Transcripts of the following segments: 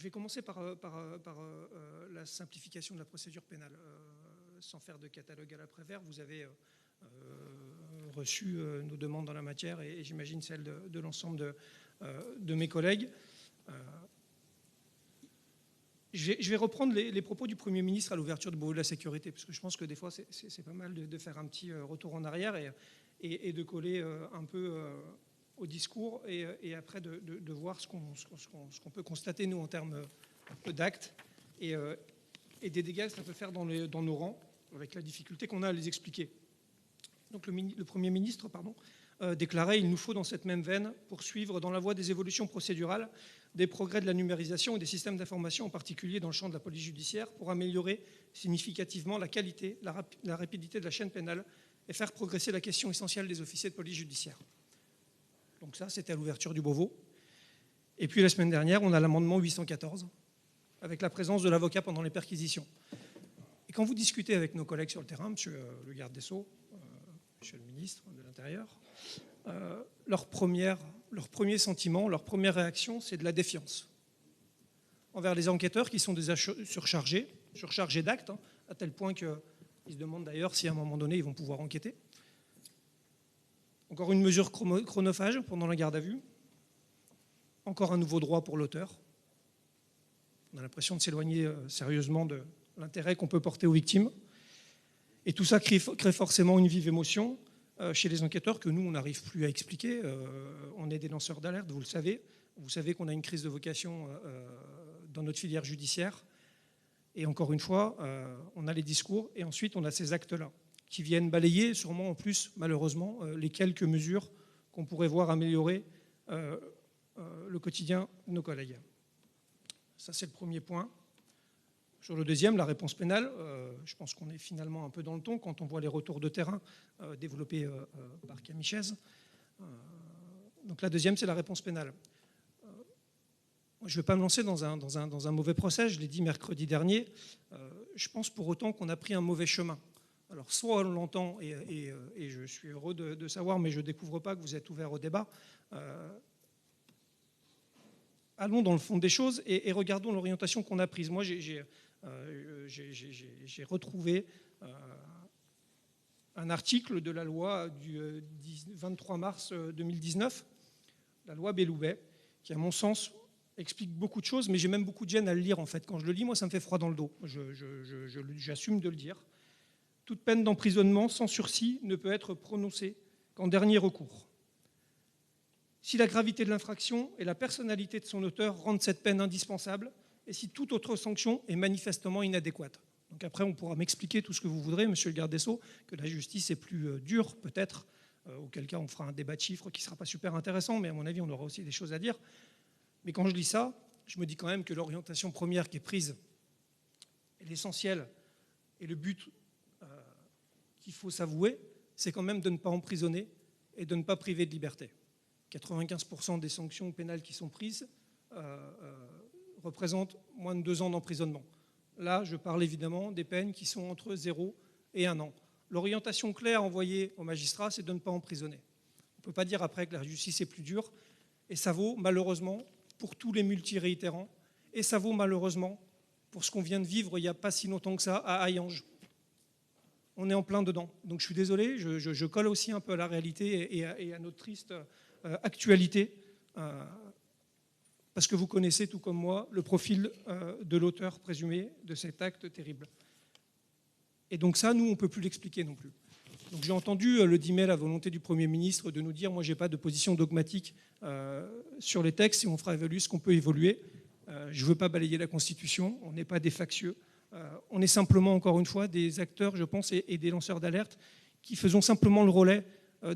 vais commencer par la simplification de la procédure pénale. Sans faire de catalogue à l'après-vert, vous avez reçu nos demandes dans la matière et j'imagine celles de l'ensemble de mes collègues. Je vais reprendre les propos du Premier ministre à l'ouverture du Beauvau de la sécurité, parce que je pense que des fois, c'est pas mal de faire un petit retour en arrière et de coller un peu au discours et après de voir ce qu'on peut constater, nous, en termes d'actes et des dégâts que ça peut faire dans nos rangs, avec la difficulté qu'on a à les expliquer. Donc le Premier ministre déclarait « Il nous faut, dans cette même veine, poursuivre dans la voie des évolutions procédurales, des progrès de la numérisation et des systèmes d'information, en particulier dans le champ de la police judiciaire, pour améliorer significativement la qualité, la rapidité de la chaîne pénale et faire progresser la question essentielle des officiers de police judiciaire. » Donc ça, c'était à l'ouverture du Beauvau. Et puis la semaine dernière, on a l'amendement 814, avec la présence de l'avocat pendant les perquisitions. Et quand vous discutez avec nos collègues sur le terrain, monsieur le garde des Sceaux, monsieur le ministre de l'Intérieur, leur premier sentiment, leur première réaction, c'est de la défiance envers les enquêteurs qui sont déjà surchargés d'actes, à tel point qu'ils se demandent d'ailleurs si à un moment donné ils vont pouvoir enquêter. Encore une mesure chronophage pendant la garde à vue, encore un nouveau droit pour l'auteur. On a l'impression de s'éloigner sérieusement de l'intérêt qu'on peut porter aux victimes. Et tout ça crée forcément une vive émotion chez les enquêteurs que nous, on n'arrive plus à expliquer. On est des lanceurs d'alerte, vous le savez. Vous savez qu'on a une crise de vocation dans notre filière judiciaire. Et encore une fois, on a les discours et ensuite on a ces actes-là qui viennent balayer, sûrement en plus, malheureusement, les quelques mesures qu'on pourrait voir améliorer le quotidien de nos collègues. Ça, c'est le premier point. Sur le deuxième, la réponse pénale, je pense qu'on est finalement un peu dans le ton quand on voit les retours de terrain développés par Camille Chaise. Donc la deuxième, c'est la réponse pénale. Je ne vais pas me lancer dans un mauvais procès, je l'ai dit mercredi dernier. Je pense pour autant qu'on a pris un mauvais chemin. Alors soit on l'entend, et je suis heureux de savoir, mais je ne découvre pas que vous êtes ouvert au débat. Allons dans le fond des choses et regardons l'orientation qu'on a prise. Moi, j'ai retrouvé un article de la loi du 23 mars 2019, la loi Belloubet, qui, à mon sens, explique beaucoup de choses, mais j'ai même beaucoup de gêne à le lire, en fait. Quand je le lis, moi, ça me fait froid dans le dos. J'assume de le dire. Toute peine d'emprisonnement sans sursis ne peut être prononcée qu'en dernier recours. Si la gravité de l'infraction et la personnalité de son auteur rendent cette peine indispensable, et si toute autre sanction est manifestement inadéquate. Donc après, on pourra m'expliquer tout ce que vous voudrez, monsieur le garde des Sceaux, que la justice est plus dure, peut-être, auquel cas on fera un débat de chiffres qui ne sera pas super intéressant, mais à mon avis, on aura aussi des choses à dire. Mais quand je lis ça, je me dis quand même que l'orientation première qui est prise, et l'essentiel, et le but qu'il faut s'avouer, c'est quand même de ne pas emprisonner et de ne pas priver de liberté. 95% des sanctions pénales qui sont prises représentent moins de 2 ans d'emprisonnement. Là, je parle évidemment des peines qui sont entre 0 et 1 an. L'orientation claire envoyée aux magistrats, c'est de ne pas emprisonner. On ne peut pas dire après que la justice est plus dure, et ça vaut malheureusement pour tous les multiréitérants, et ça vaut malheureusement pour ce qu'on vient de vivre il n'y a pas si longtemps que ça à Hayange. On est en plein dedans. Donc je suis désolé, je colle aussi un peu à la réalité et à notre triste actualité, parce que vous connaissez tout comme moi le profil de l'auteur présumé de cet acte terrible. Et donc ça, nous, on ne peut plus l'expliquer non plus. Donc j'ai entendu le 10 mai la volonté du Premier ministre de nous dire « moi, je n'ai pas de position dogmatique sur les textes et on fera évoluer ce qu'on peut évoluer ». Je ne veux pas balayer la Constitution, on n'est pas des factieux. On est simplement, encore une fois, des acteurs, je pense, et des lanceurs d'alerte qui faisons simplement le relais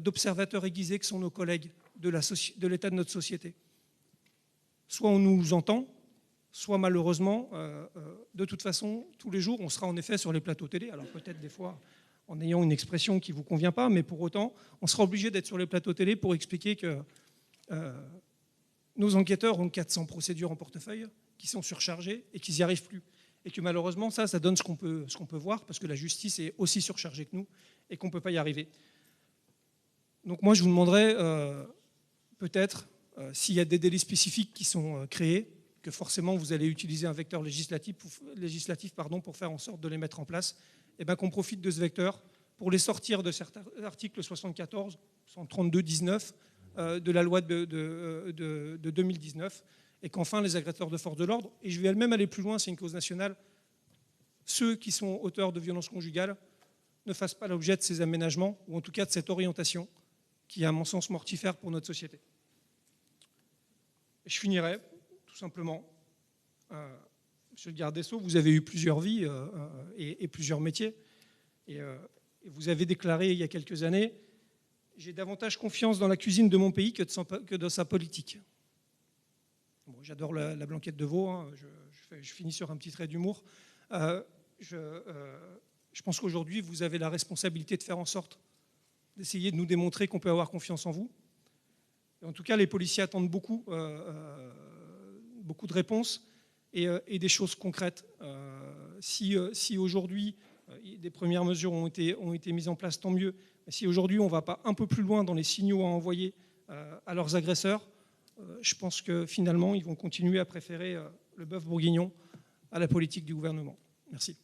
d'observateurs aiguisés que sont nos collègues de l'état de notre société. Soit on nous entend, soit malheureusement, de toute façon, tous les jours, on sera en effet sur les plateaux télé, alors peut-être des fois en ayant une expression qui ne vous convient pas, mais pour autant, on sera obligé d'être sur les plateaux télé pour expliquer que nos enquêteurs ont 400 procédures en portefeuille, qui sont surchargées et qu'ils n'y arrivent plus. Et que malheureusement, ça donne ce qu'on peut voir, parce que la justice est aussi surchargée que nous et qu'on ne peut pas y arriver. Donc moi, je vous demanderais peut-être, s'il y a des délais spécifiques qui sont créés, que forcément vous allez utiliser un vecteur législatif pour faire en sorte de les mettre en place, et bien qu'on profite de ce vecteur pour les sortir de certains articles 74, 132, 19 de la loi de 2019, et qu'enfin les agresseurs de force de l'ordre, et je vais même aller plus loin, c'est une cause nationale, ceux qui sont auteurs de violences conjugales ne fassent pas l'objet de ces aménagements, ou en tout cas de cette orientation, qui est à mon sens mortifère pour notre société. Et je finirai, tout simplement. Monsieur le garde des Sceaux, vous avez eu plusieurs vies et plusieurs métiers. Et vous avez déclaré il y a quelques années « J'ai davantage confiance dans la cuisine de mon pays que dans sa politique ». Bon, j'adore la blanquette de veau, hein, je finis sur un petit trait d'humour. Je pense qu'aujourd'hui, vous avez la responsabilité de faire en sorte d'essayer de nous démontrer qu'on peut avoir confiance en vous. Et en tout cas, les policiers attendent beaucoup de réponses et des choses concrètes. Si aujourd'hui, des premières mesures ont été mises en place, tant mieux. Mais si aujourd'hui, on ne va pas un peu plus loin dans les signaux à envoyer à leurs agresseurs, je pense que finalement, ils vont continuer à préférer le bœuf bourguignon à la politique du gouvernement. Merci.